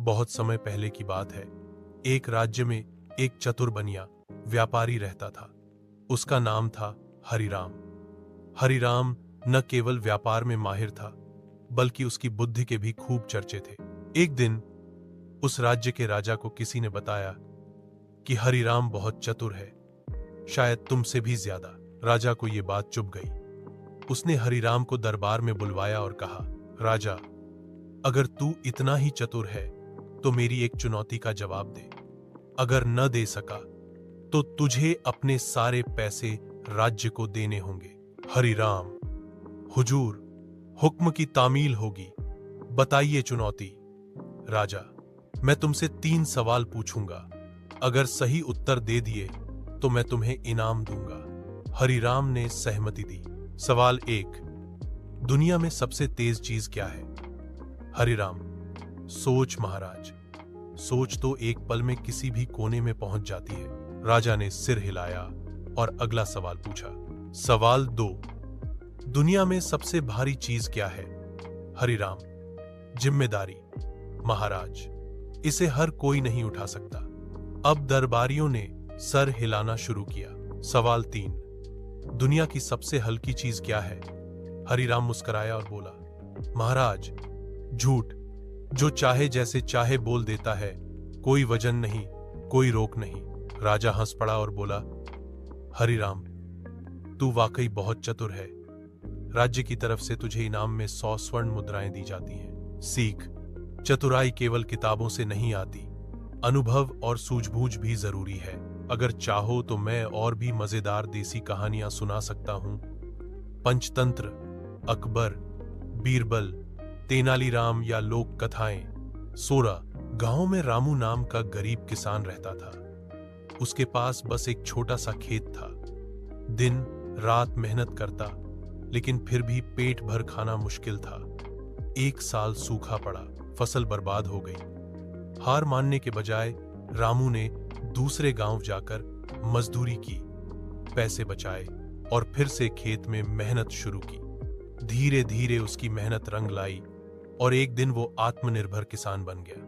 बहुत समय पहले की बात है। एक राज्य में एक चतुर बनिया व्यापारी रहता था। उसका नाम था हरिराम। हरिराम न केवल व्यापार में माहिर था, बल्कि उसकी बुद्धि के भी खूब चर्चे थे। एक दिन उस राज्य के राजा को किसी ने बताया कि हरिराम बहुत चतुर है, शायद तुमसे भी ज्यादा। राजा को यह बात चुभ गई। उसने हरिराम को दरबार में बुलवाया और कहा, राजा, अगर तू इतना ही चतुर है तो मेरी एक चुनौती का जवाब दे। अगर न दे सका तो तुझे अपने सारे पैसे राज्य को देने होंगे। हरिराम, हुजूर, हुक्म की तामील होगी, बताइए चुनौती। राजा, मैं तुमसे 3 सवाल पूछूंगा, अगर सही उत्तर दे दिए तो मैं तुम्हें इनाम दूंगा। हरिराम ने सहमति दी। सवाल 1, दुनिया में सबसे तेज चीज क्या है? हरिराम, सोच महाराज, सोच तो एक पल में किसी भी कोने में पहुंच जाती है। राजा ने सिर हिलाया और अगला सवाल पूछा। सवाल 2, दुनिया में सबसे भारी चीज क्या है? हरिराम, जिम्मेदारी महाराज, इसे हर कोई नहीं उठा सकता। अब दरबारियों ने सर हिलाना शुरू किया। सवाल 3, दुनिया की सबसे हल्की चीज क्या है? हरिराम मुस्कुराया और बोला, महाराज, झूठ, जो चाहे जैसे चाहे बोल देता है, कोई वजन नहीं, कोई रोक नहीं। राजा हंस पड़ा और बोला, हरिराम, तू वाकई बहुत चतुर है। राज्य की तरफ से तुझे इनाम में 100 स्वर्ण मुद्राएं दी जाती हैं। सीख, चतुराई केवल किताबों से नहीं आती, अनुभव और सूझबूझ भी जरूरी है। अगर चाहो तो मैं और भी मजेदार देसी कहानियां सुना सकता हूं। पंचतंत्र, अकबर, बीरबल, तेनालीराम या लोक कथाएं। 16, गांव में रामू नाम का गरीब किसान रहता था। उसके पास बस एक छोटा सा खेत था। दिन रात मेहनत करता, लेकिन फिर भी पेट भर खाना मुश्किल था। एक साल सूखा पड़ा, फसल बर्बाद हो गई। हार मानने के बजाय रामू ने दूसरे गांव जाकर मजदूरी की, पैसे बचाए और फिर से खेत में मेहनत शुरू की। धीरे धीरे उसकी मेहनत रंग लाई और एक दिन वो आत्मनिर्भर किसान बन गया।